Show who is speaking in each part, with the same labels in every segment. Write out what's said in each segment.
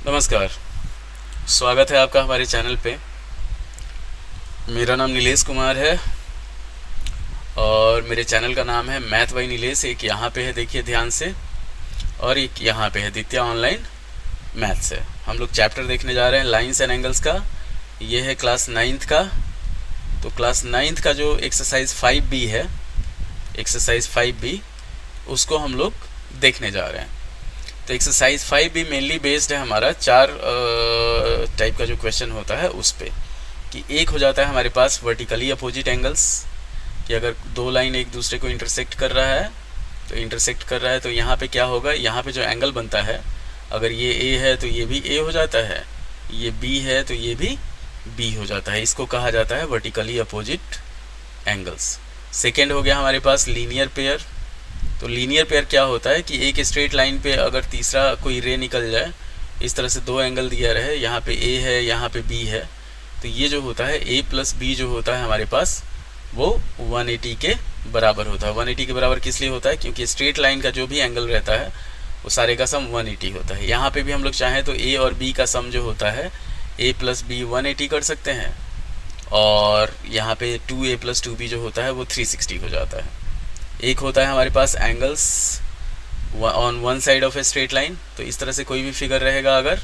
Speaker 1: नमस्कार। स्वागत है आपका हमारे चैनल पे। मेरा नाम नीलेश कुमार है और मेरे चैनल का नाम है मैथ बाई नीलेश। एक यहाँ पे है, देखिए ध्यान से, और एक यहाँ पे है दित्या ऑनलाइन मैथ से। हम लोग चैप्टर देखने जा रहे हैं लाइंस एंड एंगल्स का। ये है क्लास 9th का। तो क्लास 9th का जो एक्सरसाइज 5B है, एक्सरसाइज 5B, उसको हम लोग देखने जा रहे हैं। तो एक्सरसाइज 5B मेनली बेस्ड है हमारा 4 टाइप का जो क्वेश्चन होता है उस पे। कि एक हो जाता है हमारे पास वर्टिकली अपोजिट एंगल्स, कि अगर दो लाइन एक दूसरे को इंटरसेक्ट कर रहा है तो यहाँ पे क्या होगा, यहाँ पे जो एंगल बनता है, अगर ये A है तो ये भी A हो जाता है, ये B है तो ये भी B हो जाता है। इसको कहा जाता है वर्टिकली अपोजिट एंगल्स। सेकेंड हो गया हमारे पास लीनियर पेयर। तो लीनियर पेयर क्या होता है कि एक स्ट्रेट लाइन पे अगर तीसरा कोई रे निकल जाए, इस तरह से दो एंगल दिया रहे, यहाँ पे A है यहाँ पे B है, तो ये जो होता है A प्लस B जो होता है हमारे पास, वो 180 के बराबर होता है। 180 के बराबर किस लिए होता है, क्योंकि स्ट्रेट लाइन का जो भी एंगल रहता है वो सारे का सम 180 होता है। यहाँ पे भी हम लोग चाहें तो A और B का सम जो होता है A प्लस B 180 कर सकते हैं, और यहाँ पे 2A प्लस 2B जो होता है वो 360 हो जाता है। एक होता है हमारे पास angles on one side of a straight line. तो इस तरह से कोई भी फिगर रहेगा अगर,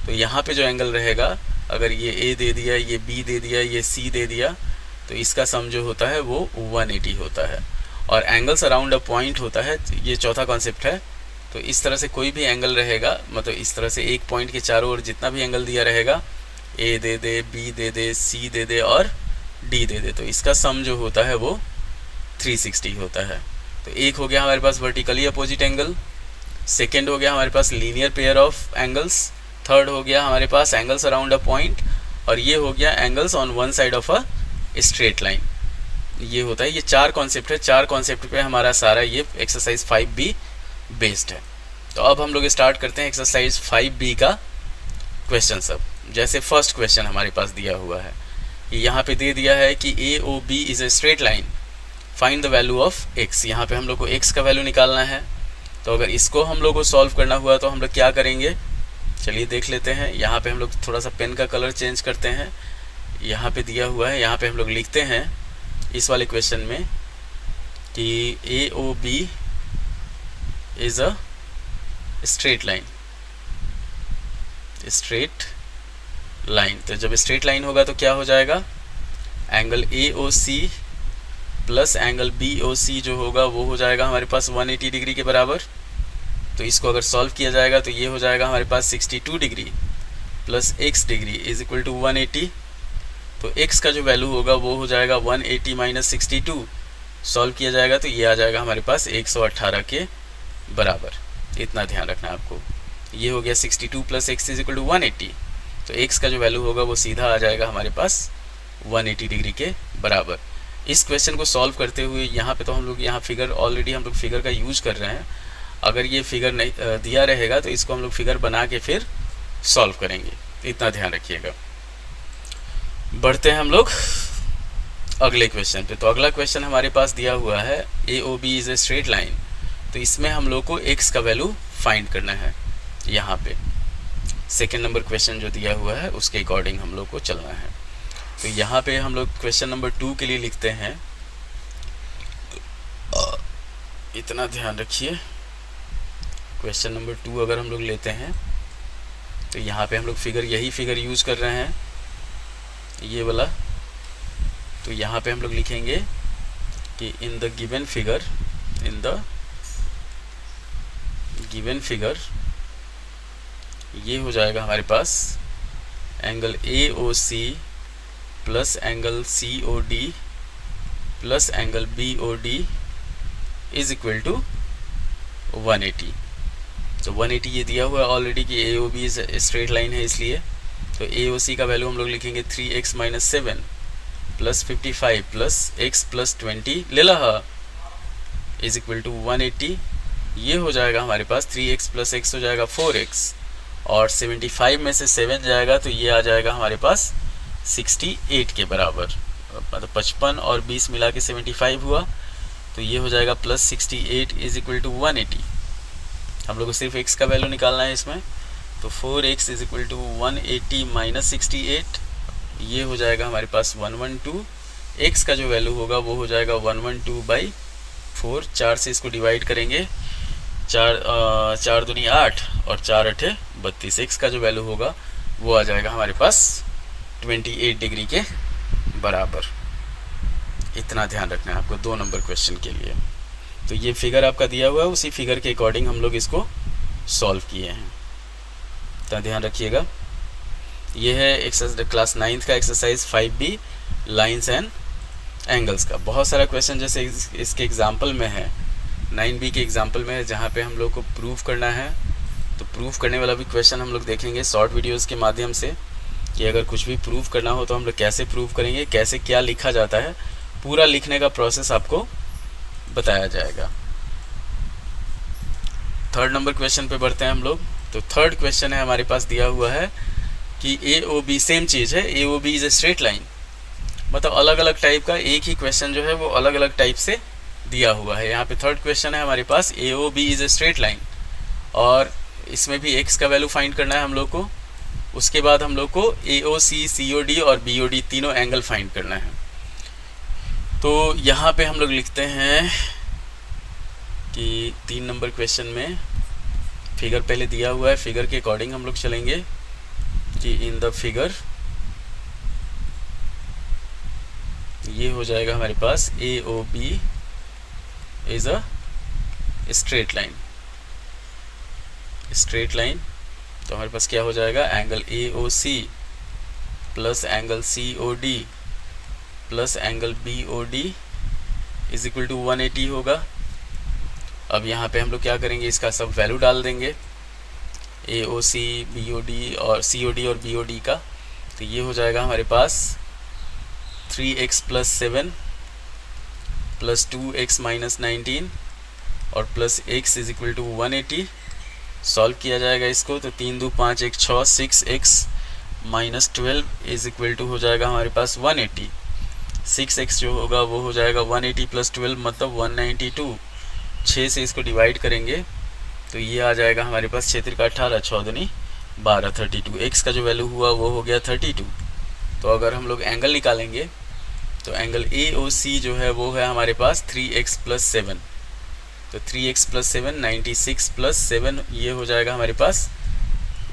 Speaker 1: तो यहाँ पे जो एंगल रहेगा, अगर ये A दे दिया, ये B दे दिया, ये C दे दिया, तो इसका सम जो होता है वो 180 होता है। और एंगल्स अराउंड अ पॉइंट होता है, ये चौथा कॉन्सेप्ट है। तो इस तरह से कोई भी एंगल रहेगा, मतलब इस तरह से एक पॉइंट के चारों ओर जितना भी एंगल दिया रहेगा, A they they, B they they, C दे दे और D दे दे, तो इसका सम जो होता है वो 360 होता है। तो एक हो गया हमारे पास वर्टिकली अपोजिट एंगल, सेकेंड हो गया हमारे पास linear pair of angles, third हो गया हमारे पास एंगल्स अराउंड अ पॉइंट, और ये हो गया angles on one side of a straight line. ये होता है, ये 4 कॉन्सेप्ट है। 4 कॉन्सेप्ट पे हमारा सारा ये एक्सरसाइज 5B बेस्ड है। तो अब हम लोग स्टार्ट करते हैं एक्सरसाइज 5B का क्वेश्चन सब। जैसे फर्स्ट क्वेश्चन हमारे पास दिया हुआ है, यहाँ पे दे दिया है कि AOB is a straight line, find the value of x। यहाँ पे हम लोग को x का वैल्यू निकालना है। तो अगर इसको हम लोग को सॉल्व करना हुआ तो हम लोग क्या करेंगे, चलिए देख लेते हैं। यहाँ पे हम लोग थोड़ा सा पेन का कलर चेंज करते हैं। यहाँ पे दिया हुआ है, यहाँ पे हम लोग लिखते हैं इस वाले क्वेश्चन में कि AOB is a straight line, straight line. तो जब स्ट्रेट लाइन होगा तो क्या हो जाएगा, angle AOC plus angle BOC जो होगा वो हो जाएगा हमारे पास 180 डिग्री के बराबर। तो इसको अगर सॉल्व किया जाएगा तो ये हो जाएगा हमारे पास 62 degree plus x degree is equal to 180। तो x का जो वैल्यू होगा वो हो जाएगा 180 माइनस 62। सॉल्व किया जाएगा तो ये आ जाएगा हमारे पास 118 के बराबर। इतना ध्यान रखना है आपको। ये हो गया 62 plus x is equal to 180। तो x का जो वैल्यू होगा वो सीधा आ जाएगा हमारे पास 180 डिग्री के बराबर। इस क्वेश्चन को सॉल्व करते हुए यहाँ पे तो हम लोग यहाँ फिगर ऑलरेडी हम लोग फिगर का यूज कर रहे हैं। अगर ये फिगर नहीं दिया रहेगा तो इसको हम लोग फिगर बना के फिर सॉल्व करेंगे, इतना ध्यान रखिएगा। बढ़ते हैं हम लोग अगले क्वेश्चन पे। तो अगला क्वेश्चन हमारे पास दिया हुआ है AOB is a straight line. तो इसमें हम लोग को x का वैल्यू फाइंड करना है। यहाँ पे सेकेंड नंबर क्वेश्चन जो दिया हुआ है उसके अकॉर्डिंग हम लोग को चलना है। तो यहाँ पे हम लोग क्वेश्चन नंबर 2 के लिए लिखते हैं, इतना ध्यान रखिए। क्वेश्चन नंबर 2 अगर हम लोग लेते हैं तो यहाँ पे हम लोग फिगर, यही फिगर यूज कर रहे हैं, ये वाला। तो यहाँ पे हम लोग लिखेंगे कि in the given figure, in the given figure, ये हो जाएगा हमारे पास angle AOC plus angle COD plus angle BOD is equal to 180। तो 180 ये दिया हुआ है ऑलरेडी कि AOB स्ट्रेट लाइन है, इसलिए तो AOC का वैल्यू हम लोग लिखेंगे 3x minus 7 plus 55 plus x plus 20 ले ला इज इक्वल टू 180। ये हो जाएगा हमारे पास 3x प्लस x हो जाएगा 4x, और 75 में से 7 जाएगा तो ये आ जाएगा हमारे पास 68 के बराबर। मतलब 55 और 20 मिला के 75 हुआ, तो ये हो जाएगा प्लस 68 इज इक्वल टू 180। हम लोग को सिर्फ x का वैल्यू निकालना है इसमें। तो 4x is equal to 180 minus 68, ये हो जाएगा हमारे पास 112। x का जो वैल्यू होगा वो हो जाएगा 112/4। 4 से इसको डिवाइड करेंगे, 4 दूनी 8 और 4 अठे 32। x का जो वैल्यू होगा वो आ जाएगा हमारे पास 28 डिग्री के बराबर। इतना ध्यान रखना है आपको 2 नंबर क्वेश्चन के लिए। तो ये फिगर आपका दिया हुआ है, उसी फिगर के अकॉर्डिंग हम लोग इसको सॉल्व किए हैं, इतना ध्यान रखिएगा। ये है एक्सरसाइज क्लास 9th का exercise 5B lines and angles का। बहुत सारा क्वेश्चन जैसे इसके एग्जाम्पल में है, 9B के एग्जाम्पल में है, जहाँ पे हम लोग को प्रूफ करना है। तो प्रूफ करने वाला भी क्वेश्चन हम लोग देखेंगे शॉर्ट वीडियोस के माध्यम से, कि अगर कुछ भी प्रूफ करना हो तो हम लोग कैसे प्रूफ करेंगे, कैसे क्या लिखा जाता है, पूरा लिखने का प्रोसेस आपको बताया जाएगा। 3rd नंबर क्वेश्चन पे बढ़ते हैं हम लोग। तो 3rd क्वेश्चन है हमारे पास दिया हुआ है कि AOB सेम चीज़ है, AOB is a straight line. मतलब अलग अलग टाइप का एक ही क्वेश्चन जो है वो अलग अलग टाइप से दिया हुआ है। यहाँ पे 3rd क्वेश्चन है हमारे पास AOB is a straight line, और इसमें भी x का वैल्यू फाइंड करना है हम लोग को। उसके बाद हम लोग को AOC, COD और BOD तीनों एंगल फाइंड करना है। तो यहाँ पे हम लोग लिखते हैं कि 3 नंबर क्वेश्चन में फिगर पहले दिया हुआ है, फिगर के अकॉर्डिंग हम लोग चलेंगे कि इन द फिगर ये हो जाएगा हमारे पास AOB is a straight line. Straight line तो हमारे पास क्या हो जाएगा, angle AOC plus angle COD plus angle BOD is equal to 180 होगा। अब यहाँ पे हम लोग क्या करेंगे, इसका सब वैल्यू डाल देंगे AOC, BOD और COD और BOD का। तो ये हो जाएगा हमारे पास 3x plus 7 plus 2x minus 19 और plus x is equal to 180। Solve किया जाएगा इसको, तो 3 2 5 1 6, 6x minus 12 is equal to हो जाएगा हमारे पास 180। 6x जो होगा वो हो जाएगा 180 प्लस 12 मतलब 192। 6 से इसको डिवाइड करेंगे तो ये आ जाएगा हमारे पास 6 3 18, 6 दूनी 12, 32। x का जो वैल्यू हुआ वो हो गया 32। तो अगर हम लोग एंगल निकालेंगे तो एंगल AOC जो है वो है हमारे पास 3x प्लस 7। तो 3x प्लस 7 96 प्लस 7 ये हो जाएगा हमारे पास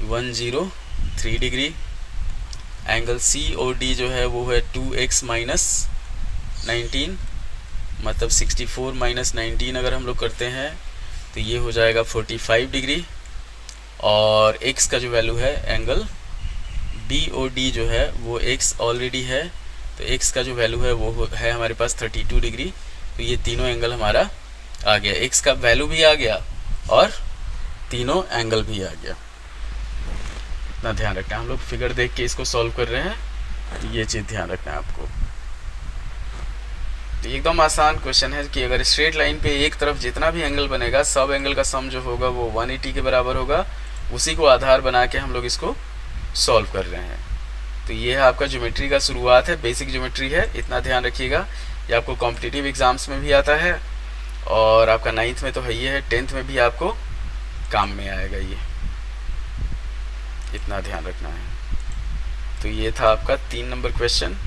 Speaker 1: 103 डिग्री। एंगल COD जो है वो है 2x माइनस 19 मतलब 64 माइनस 19 अगर हम लोग करते हैं तो ये हो जाएगा 45 डिग्री। और x का जो वैल्यू है एंगल BOD जो है वो x ऑलरेडी है, तो x का जो वैल्यू है वो है हमारे पास 32 डिग्री। तो ये तीनों एंगल हमारा आ गया, x का वैल्यू भी आ गया और तीनों एंगल भी आ गया। इतना ध्यान रखना, हम लोग फिगर देख के इसको सॉल्व कर रहे हैं, तो ये चीज़ ध्यान रखना है आपको। तो एकदम आसान क्वेश्चन है कि अगर स्ट्रेट लाइन पे एक तरफ जितना भी एंगल बनेगा सब एंगल का सम जो होगा वो 180 के बराबर होगा। उसी को आधार बना के हम लोग इसको सॉल्व कर रहे हैं। तो ये है आपका ज्योमेट्री का शुरुआत है, बेसिक ज्योमेट्री है, इतना ध्यान रखिएगा। ये आपको कॉम्पिटिटिव एग्जाम्स में भी आता है और आपका 9th में तो है ही है, 10th में भी आपको काम में आएगा, ये इतना ध्यान रखना है। तो ये था आपका 3 नंबर क्वेश्चन।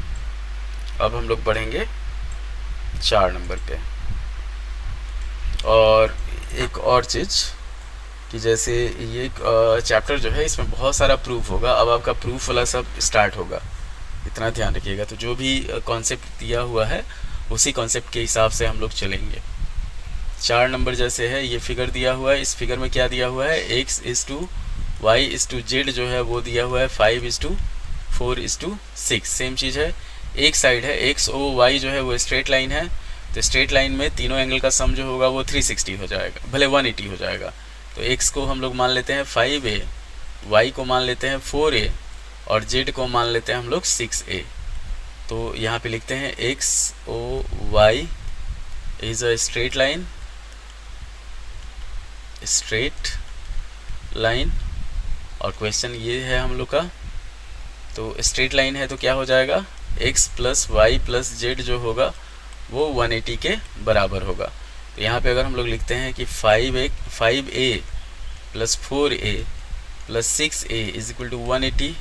Speaker 1: अब हम लोग बढ़ेंगे 4 नंबर पे। और एक और चीज़ कि जैसे ये चैप्टर जो है इसमें बहुत सारा प्रूफ होगा, अब आपका प्रूफ वाला सब स्टार्ट होगा, इतना ध्यान रखिएगा। तो जो भी कॉन्सेप्ट दिया हुआ है उसी कॉन्सेप्ट के हिसाब से हम लोग चलेंगे। 4 नंबर जैसे है ये फिगर दिया हुआ है, इस फिगर में क्या दिया हुआ है, x is to y is to z जो है वो दिया हुआ है 5 is to 4 is to 6। Same चीज़ है, एक साइड है x o y जो है वो स्ट्रेट लाइन है, तो स्ट्रेट लाइन में तीनों एंगल का सम जो होगा वो 360 हो जाएगा, भले 180 हो जाएगा। तो x को हम लोग मान लेते हैं 5a, y को मान लेते हैं 4a और z को मान लेते हैं हम लोग 6a। तो यहाँ पे लिखते हैं x o y is a straight line, straight line. और क्वेश्चन ये है हम लोग का, तो स्ट्रेट लाइन है तो क्या हो जाएगा, x plus Y plus Z जो होगा वो 180 के बराबर होगा। तो यहाँ पे अगर हम लोग लिखते हैं कि 5a plus 4a plus 6a is equal to 180,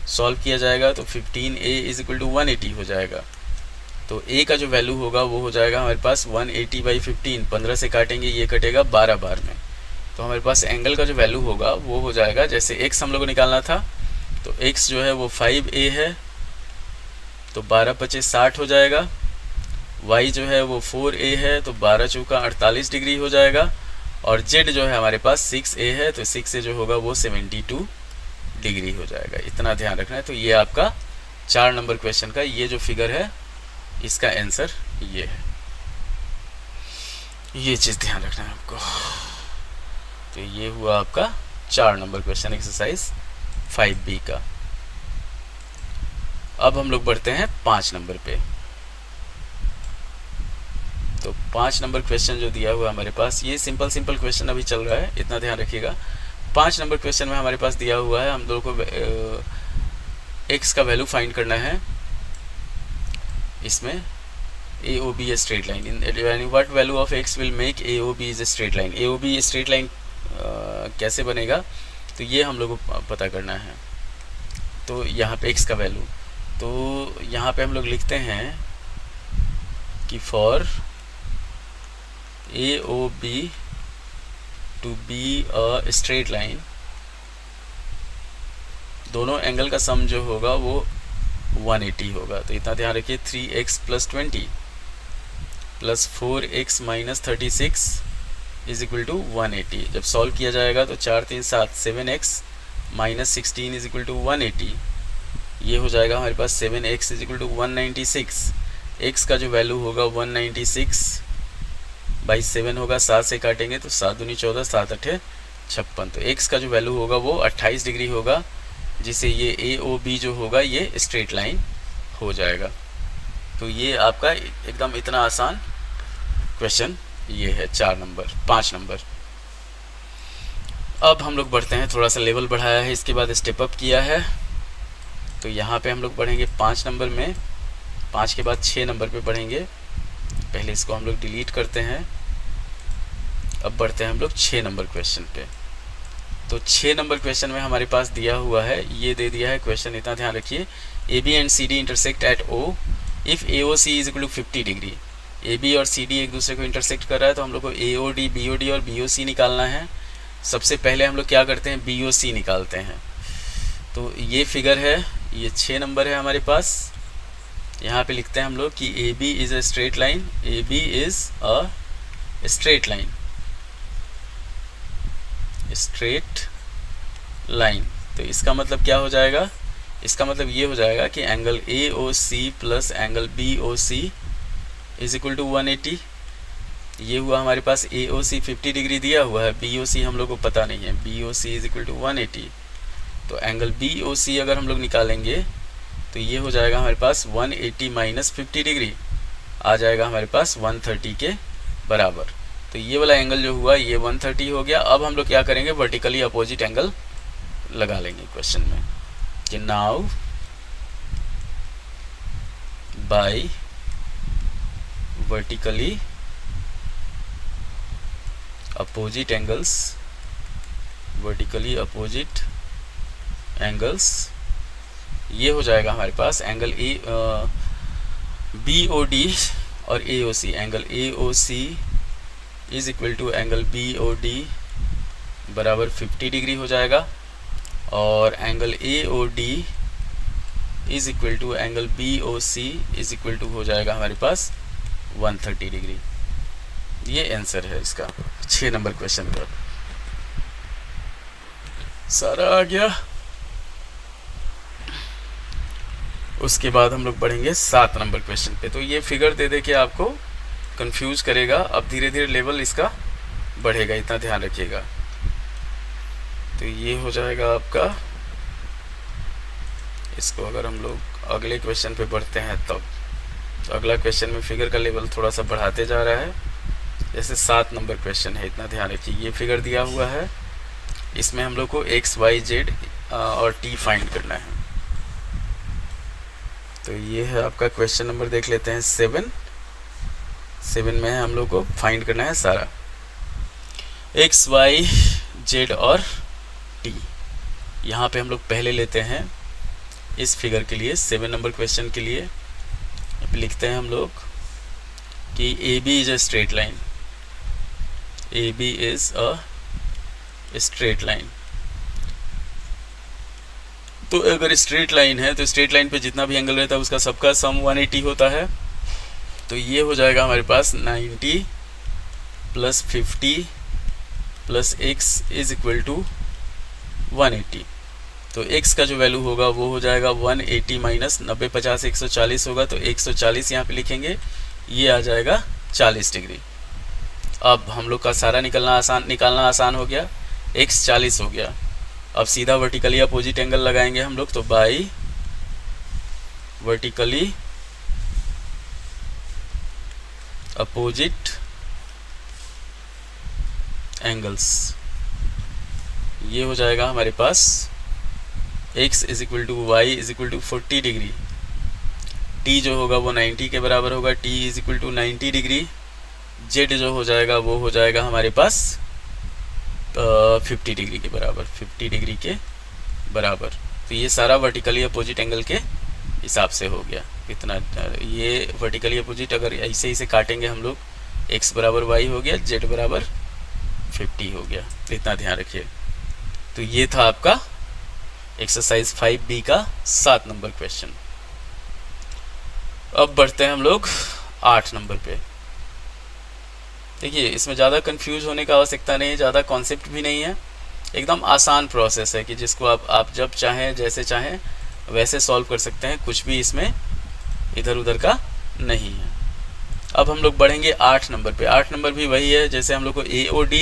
Speaker 1: solve किया जाएगा तो 15a इज इक्वल टू 180 हो जाएगा। तो a का जो वैल्यू होगा वो हो जाएगा हमारे पास 180/15, 15 से काटेंगे ये कटेगा 12 बार में। तो हमारे पास एंगल का जो वैल्यू होगा वो हो जाएगा, जैसे x हम लोग को निकालना था तो x जो है वो 5a है, तो 12×5 60 हो जाएगा। y जो है वो 4a है, तो 12×4 48 डिग्री हो जाएगा। और z जो है हमारे पास 6a है, तो 6a जो होगा वो 72 डिग्री हो जाएगा। इतना ध्यान रखना है। तो ये आपका 4 नंबर क्वेश्चन का ये जो फिगर है इसका आंसर ये है। ये चीज़ ध्यान रखना है आपको। तो ये हुआ आपका 4 नंबर क्वेश्चन एक्सरसाइज 5B का। अब हम लोग बढ़ते हैं 5 नंबर पे। तो 5 नंबर क्वेश्चन जो दिया हुआ हमारे पास, ये सिंपल क्वेश्चन अभी चल रहा है, इतना ध्यान रखिएगा। 5 नंबर क्वेश्चन में हमारे पास दिया हुआ है, हम लोग को x का वैल्यू फाइंड करना है। इसमें AOB is straight line. In what value of x will make AOB is a straight line? AOB straight line कैसे बनेगा, तो ये हम लोग को पता करना है। तो यहाँ पे x का वैल्यू, तो यहाँ पे हम लोग लिखते हैं कि for AOB to be a straight line, दोनों एंगल का सम जो होगा वो 180 होगा। तो इतना ध्यान रखिए, 3x + 20 + 4x - 36 is equal to 180। जब सॉल्व किया जाएगा तो 4 3 7 7x - 16 इज इक्वल टू 180। ये हो जाएगा हमारे पास 7x is equal to 196। x का जो वैल्यू होगा 196/7 होगा, 7 से काटेंगे तो 7 दूनी 14, 7 8 56। तो x का जो वैल्यू होगा वो 28 डिग्री होगा, जिससे ये AOB जो होगा ये स्ट्रेट लाइन हो जाएगा। तो ये आपका एकदम इतना आसान क्वेश्चन ये है 5 नंबर। अब हम लोग बढ़ते हैं, थोड़ा सा लेवल बढ़ाया है, इसके बाद स्टेप अप किया है। तो यहाँ पे हम लोग पढ़ेंगे 5 नंबर में, 5 के बाद 6 नंबर पे पढ़ेंगे। पहले इसको हम लोग डिलीट करते हैं। अब बढ़ते हैं हम लोग 6 नंबर क्वेश्चन पे। तो 6 नंबर क्वेश्चन में हमारे पास दिया हुआ है, ये दे दिया है क्वेश्चन, इतना ध्यान रखिए। AB and CD intersect at O if AOC is equal to 50 degree. AB और CD एक दूसरे को इंटरसेक्ट कर रहा है, तो हम लोग को AOD, BOD और BOC निकालना है। सबसे पहले हम लोग क्या करते हैं, BOC निकालते हैं। तो ये फिगर है, ये 6 नंबर है हमारे पास। यहाँ पे लिखते हैं हम लोग कि AB is a straight line, AB is a straight line, straight line. तो इसका मतलब क्या हो जाएगा, इसका मतलब ये हो जाएगा कि angle AOC plus angle BOC is equal to 180। ये हुआ हमारे पास AOC 50 डिग्री दिया हुआ है, BOC हम लोग को पता नहीं है, BOC इज इक्वल टू 180। तो एंगल BOC अगर हम लोग निकालेंगे तो ये हो जाएगा हमारे पास 180 - 50 डिग्री, आ जाएगा हमारे पास 130 के बराबर। तो ये वाला एंगल जो हुआ ये 130 हो गया। अब हम लोग क्या करेंगे, वर्टिकली अपोजिट एंगल लगा लेंगे क्वेश्चन में कि now by vertically opposite angles, vertically opposite angles, ये हो जाएगा हमारे पास एंगल BOD और AOC। Angle AOC is equal to angle BOD बराबर 50 डिग्री हो जाएगा, और angle AOD is equal to angle BOC is equal to हो जाएगा हमारे पास 130 डिग्री। ये आंसर है इसका 6 नंबर क्वेश्चन का। सारा आ गया। उसके बाद हम लोग बढ़ेंगे 7 नंबर क्वेश्चन पे। तो ये फिगर दे दे के आपको कंफ्यूज करेगा, अब धीरे धीरे लेवल इसका बढ़ेगा, इतना ध्यान रखिएगा। तो ये हो जाएगा आपका, इसको अगर हम लोग अगले क्वेश्चन पे बढ़ते हैं तब, तो अगला क्वेश्चन में फिगर का लेवल थोड़ा सा बढ़ाते जा रहा है। जैसे 7 नंबर क्वेश्चन है, इतना ध्यान रखिए। ये फिगर दिया हुआ है, इसमें हम लोग को x, y, z और t फाइंड करना है। तो ये है आपका क्वेश्चन नंबर, देख लेते हैं 7 में है हम लोग को फाइंड करना है सारा x, y, z और t। यहाँ पे हम लोग पहले लेते हैं इस फिगर के लिए 7 नंबर क्वेश्चन के लिए लिखते हैं हम लोग कि A B is a straight line, A B is a straight line. तो अगर स्ट्रेट लाइन है तो स्ट्रेट लाइन पे जितना भी एंगल रहता है उसका सबका सम 180 होता है। तो ये हो जाएगा हमारे पास 90 plus 50 plus x is equal to 180। तो x का जो वैल्यू होगा वो हो जाएगा 180 माइनस 90 50 140 होगा, तो 140 यहाँ पे लिखेंगे, ये आ जाएगा 40 डिग्री। अब हम लोग का सारा निकालना आसान हो गया, x 40 हो गया। अब सीधा वर्टिकली अपोजिट एंगल लगाएंगे हम लोग, तो बाई वर्टिकली अपोजिट एंगल्स, ये हो जाएगा हमारे पास x is equal to Y is equal to 40 degree, t जो होगा वो 90 के बराबर होगा, t is equal to 90 degree, z जो हो जाएगा वो हो जाएगा हमारे पास 50 डिग्री के बराबर, 50 डिग्री के बराबर। तो ये सारा वर्टिकली अपोजिट एंगल के हिसाब से हो गया। इतना ये वर्टिकली अपोजिट अगर ऐसे से काटेंगे हम लोग, x बराबर y हो गया, z बराबर 50 हो गया, इतना ध्यान रखिए। तो ये था आपका एक्सरसाइज 5B का 7 नंबर क्वेश्चन। अब बढ़ते हैं हम लोग 8 नंबर पे। देखिए इसमें ज़्यादा कंफ्यूज होने का आवश्यकता नहीं है, ज़्यादा कॉन्सेप्ट भी नहीं है, एकदम आसान प्रोसेस है कि जिसको आप जब चाहें जैसे चाहें वैसे सॉल्व कर सकते हैं, कुछ भी इसमें इधर उधर का नहीं है। अब हम लोग बढ़ेंगे 8 नंबर पे। 8 नंबर भी वही है, जैसे हम लोग को AOD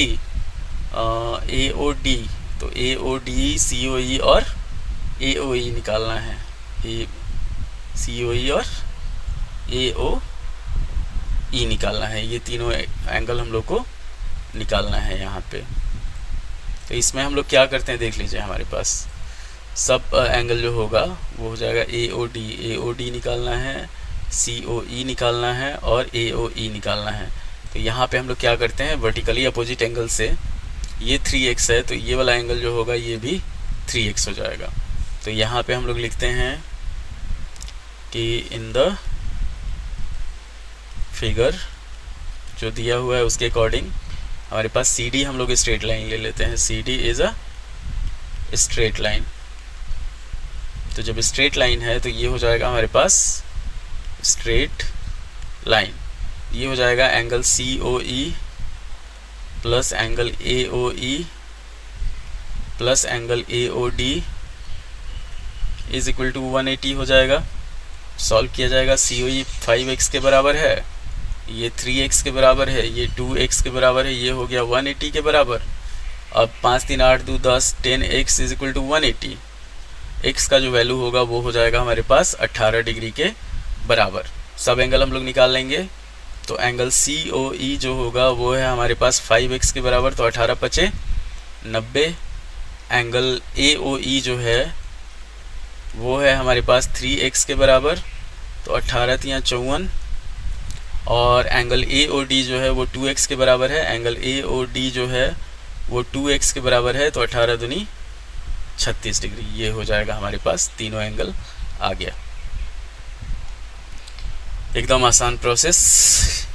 Speaker 1: तो AOD COE और AOE निकालना है, COE और AOE निकालना है, ये तीनों एंगल हम लोग को निकालना है यहाँ पे। तो इसमें हम लोग क्या करते हैं देख लीजिए, हमारे पास सब एंगल जो होगा वो हो जाएगा AOD निकालना है, COE निकालना है और AOE निकालना है। तो यहाँ पे हम लोग क्या करते हैं, वर्टिकली अपोजिट एंगल से ये 3x है, तो ये वाला एंगल जो होगा ये भी 3x हो जाएगा। तो यहाँ पे हम लोग लिखते हैं कि इन द फिगर जो दिया हुआ है उसके अकॉर्डिंग हमारे पास CD हम लोग स्ट्रेट लाइन ले लेते हैं, CD is a straight line. तो जब स्ट्रेट लाइन है तो ये हो जाएगा हमारे पास स्ट्रेट लाइन, ये हो जाएगा angle COE plus angle AOE plus angle AOD is equal to 180 हो जाएगा। सॉल्व किया जाएगा, COE 5x के बराबर है, ये 3x के बराबर है, ये 2x के बराबर है, ये हो गया 180 के बराबर। अब 5 3 8 2 10 10x is equal to 180, x का जो वैल्यू होगा वो हो जाएगा हमारे पास 18 डिग्री के बराबर। सब एंगल हम लोग निकाल लेंगे, तो एंगल COE जो होगा वो है हमारे पास 5x के बराबर, तो 18 पचे 90। एंगल AOE जो है वो है हमारे पास 3x के बराबर, तो 18 तियाँ 54। और एंगल AOD जो है वो 2x के बराबर है, एंगल AOD जो है वो 2x के बराबर है, तो 18 दूनी 36 डिग्री। ये हो जाएगा हमारे पास, तीनों एंगल आ गया। एकदम आसान प्रोसेस,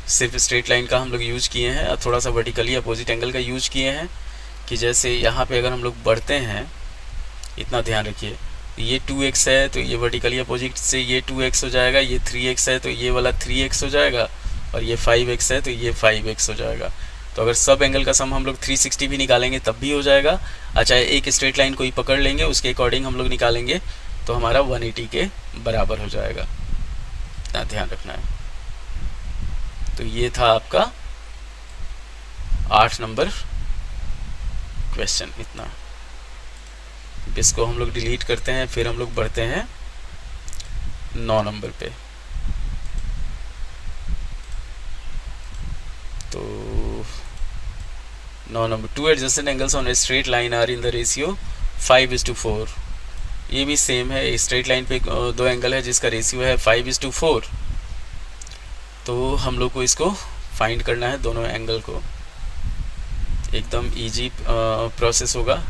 Speaker 1: सिर्फ स्ट्रेट लाइन का हम लोग यूज किए हैं और थोड़ा सा वर्टिकली अपोजिट एंगल का यूज किए हैं। कि जैसे यहाँ पे अगर हम लोग बढ़ते हैं, इतना ध्यान रखिए, ये 2x है तो ये वर्टिकली अपोजिट से ये 2x हो जाएगा, ये 3x है तो ये वाला 3x हो जाएगा, और ये 5x है तो ये 5x हो जाएगा। तो अगर सब एंगल का सम हम लोग 360 भी निकालेंगे तब भी हो जाएगा। अच्छा, एक स्ट्रेट लाइन कोई पकड़ लेंगे उसके अकॉर्डिंग हम लोग निकालेंगे तो हमारा 180 के बराबर हो जाएगा, इतना ध्यान रखना है। तो ये था आपका 8 नंबर क्वेश्चन, इतना। इसको हम लोग डिलीट करते हैं, फिर हम लोग बढ़ते हैं 9 नंबर पे। तो 9 number, 2 adjacent angles on a straight line are in the ratio 5:4। ये भी सेम है, स्ट्रेट लाइन पे दो एंगल है जिसका रेशियो है 5:4। तो हम लोग को इसको फाइंड करना है, दोनों एंगल को। एकदम इजी प्रोसेस होगा।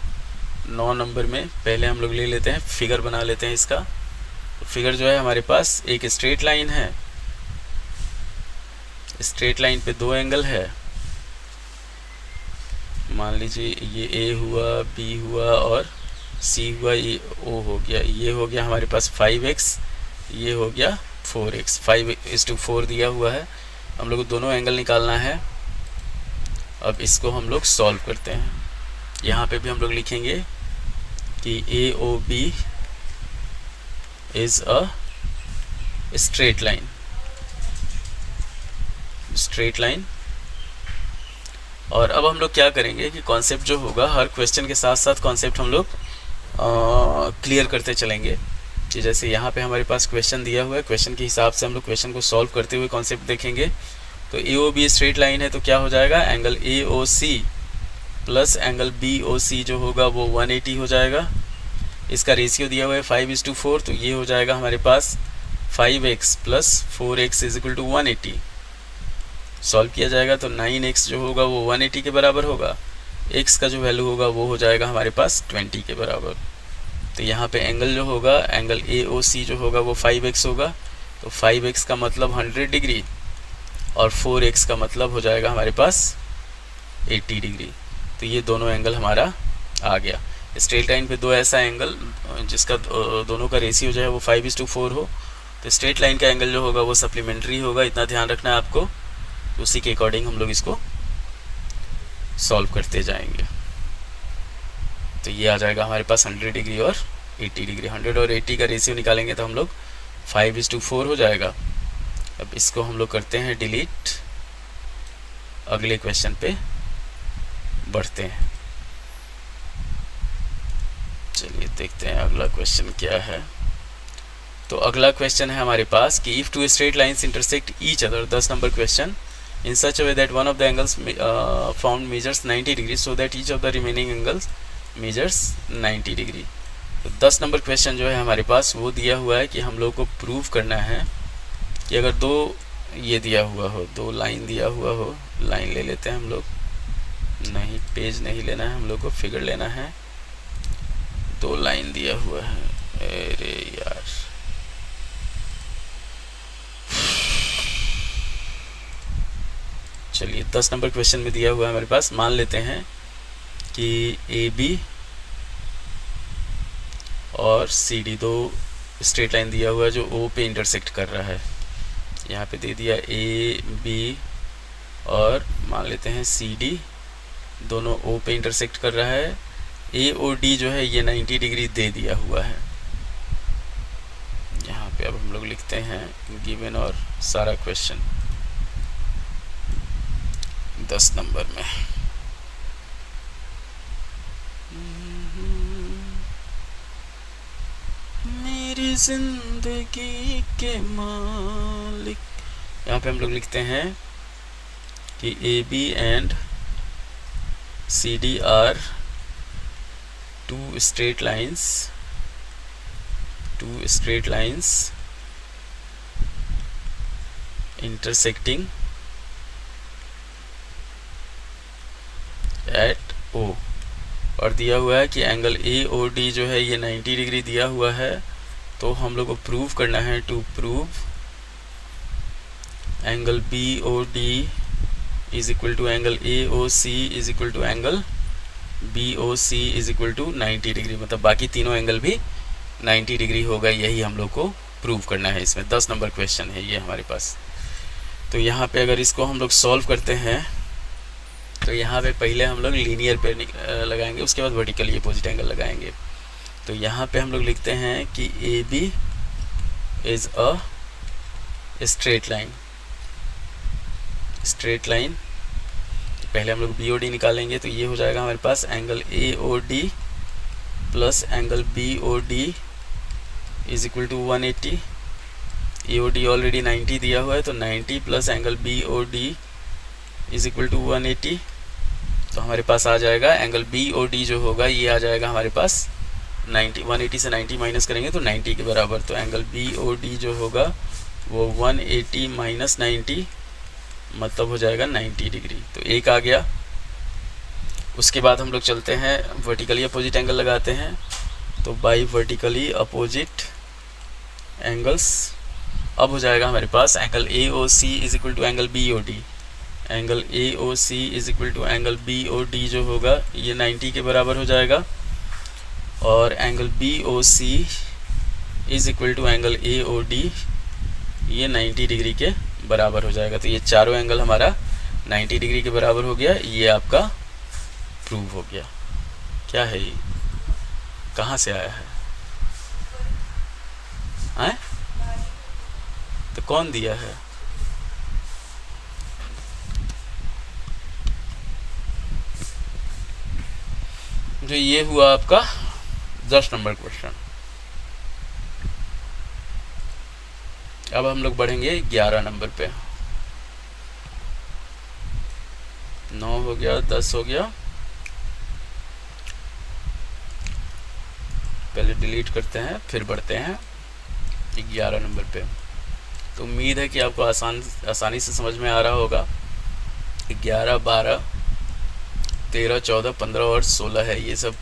Speaker 1: 9 नंबर में पहले हम लोग ले लेते हैं, फिगर बना लेते हैं इसका। तो फिगर जो है हमारे पास एक स्ट्रेट लाइन है, स्ट्रेट लाइन पे दो एंगल है। मान लीजिए ये ए हुआ, बी हुआ और सी हुआ, ये ओ हो गया, ये हो गया हमारे पास 5x, ये हो गया 4x। 5:4 दिया हुआ है, हम लोग को दोनों एंगल निकालना है। अब इसको हम लोग सॉल्व करते हैं। यहाँ पे भी हम लोग लिखेंगे कि AOB is a straight line, straight line. और अब हम लोग क्या करेंगे कि कॉन्सेप्ट जो होगा, हर क्वेश्चन के साथ साथ कॉन्सेप्ट हम लोग क्लियर करते चलेंगे। कि जैसे यहाँ पे हमारे पास क्वेश्चन दिया हुआ है, क्वेश्चन के हिसाब से हम लोग क्वेश्चन को सॉल्व करते हुए कॉन्सेप्ट देखेंगे। तो AOB स्ट्रेट लाइन है, तो क्या हो जाएगा, angle AOC plus angle BOC जो होगा वो 180 हो जाएगा। इसका रेशियो दिया हुआ है 5:4, तो ये हो जाएगा हमारे पास 5x plus 4x is equal to 180। Solve किया जाएगा तो 9x जो होगा वो 180 के बराबर होगा, x का जो वैल्यू होगा वो हो जाएगा हमारे पास 20 के बराबर। तो यहाँ पे एंगल जो होगा, एंगल AOC जो होगा वो 5x होगा, तो 5x का मतलब 100 डिग्री और 4x का मतलब हो जाएगा हमारे पास 80 डिग्री। तो ये दोनों एंगल हमारा आ गया। स्ट्रेट लाइन पे दो ऐसा एंगल जिसका दोनों का रेशियो जो है वो 5:4 हो, तो स्ट्रेट लाइन का एंगल जो होगा वो सप्लीमेंट्री होगा, इतना ध्यान रखना है आपको। तो उसी के अकॉर्डिंग हम लोग इसको सॉल्व करते जाएंगे। तो ये आ जाएगा हमारे पास 100 डिग्री और 80 डिग्री। 100 और 80 का रेशियो निकालेंगे तो हम लोग 5:4 हो जाएगा। अब इसको हम लोग करते हैं डिलीट, अगले क्वेश्चन पे बढ़ते हैं। चलिए देखते हैं अगला क्वेश्चन क्या है। तो अगला क्वेश्चन है हमारे पास कि if two straight lines intersect each other, 10 number question, in such a way that one of the angles found measures 90 degrees so that each of the remaining angles measures 90 degree. तो 10 number question जो है हमारे पास वो दिया हुआ है कि हम लोग को प्रूव करना है कि अगर दो ये दिया हुआ हो, दो लाइन दिया हुआ हो, लाइन ले लेते हैं हम लोग, नहीं पेज नहीं लेना है हम लोग को, फिगर लेना है। दो लाइन दिया हुआ है, अरे यार चलिए 10 नंबर क्वेश्चन में दिया हुआ है हमारे पास, मान लेते हैं कि AB और CD दो स्ट्रेट लाइन दिया हुआ है जो O पे इंटरसेक्ट कर रहा है। यहाँ पे दे दिया AB और मान लेते हैं CD, दोनों O पे इंटरसेक्ट कर रहा है। AOD जो है ये 90 डिग्री दे दिया हुआ है। यहाँ पे अब हम लोग लिखते हैं गिवन और सारा क्वेश्चन 10 नंबर में। मेरी जिंदगी के मालिक, यहाँ पे हम लोग लिखते हैं कि AB and CD are two straight lines intersecting at O, और दिया हुआ है कि एंगल AOD जो है ये 90 डिग्री दिया हुआ है। तो हम लोग को प्रूव करना है, to prove angle BOD is equal to angle AOC is equal to angle BOC is equal to 90 degree, मतलब बाकी तीनों एंगल भी 90 डिग्री होगा। यही हम लोग को प्रूव करना है। इसमें 10 नंबर क्वेश्चन है ये हमारे पास। तो यहाँ पे अगर इसको हम लोग सॉल्व करते हैं तो यहाँ पे पहले हम लोग लीनियर पे लगाएंगे, उसके बाद वर्टिकली अपोजिट एंगल लगाएंगे। तो यहाँ पे हम लोग लिखते हैं कि AB is a straight line. पहले हम लोग BOD निकालेंगे, तो ये हो जाएगा हमारे पास angle AOD plus angle BOD is equal to 180। AOD already 90 दिया हुआ है, तो 90 plus angle BOD is equal to 180। तो हमारे पास आ जाएगा एंगल BOD जो होगा ये आ जाएगा हमारे पास 90, 180 से 90 माइनस करेंगे तो 90 के बराबर। तो एंगल BOD जो होगा वो 180 माइनस 90 मतलब हो जाएगा 90 डिग्री। तो एक आ गया। उसके बाद हम लोग चलते हैं वर्टिकली अपोजिट एंगल लगाते हैं। तो बाई वर्टिकली अपोजिट एंगल्स, अब हो जाएगा हमारे पास angle A O C is equal to angle B O D. Angle A O C is equal to angle B O D जो होगा ये 90 के बराबर हो जाएगा, और angle B O C is equal to angle A O D ये 90 degree के बराबर हो जाएगा। तो ये चारों एंगल हमारा 90 डिग्री के बराबर हो गया। ये आपका प्रूव हो गया। क्या है ये, कहाँ से आया है? आए? तो कौन दिया है? जो ये हुआ आपका 10 नंबर क्वेश्चन। अब हम लोग बढ़ेंगे 11 नंबर पे। 9 हो गया, 10 हो गया, पहले डिलीट करते हैं फिर बढ़ते हैं 11 नंबर पे। तो उम्मीद है कि आपको आसानी से समझ में आ रहा होगा। 11, 12, 13, 14, 15 और 16 है, ये सब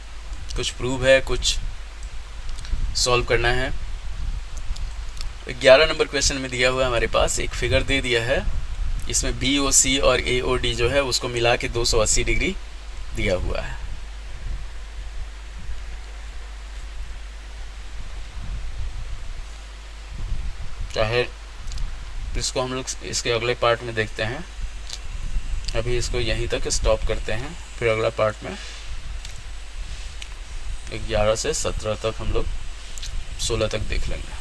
Speaker 1: कुछ प्रूव है, कुछ सॉल्व करना है। 11 नंबर क्वेश्चन में दिया हुआ है हमारे पास एक फिगर दे दिया है, इसमें बी ओ सी और ए ओ डी जो है उसको मिला के 280 डिग्री दिया हुआ है। चाहे इसको हम लोग इसके अगले पार्ट में देखते हैं, अभी इसको यहीं तक स्टॉप करते हैं, फिर अगला पार्ट में 11 से 17 तक हम लोग 16 तक देख लेंगे।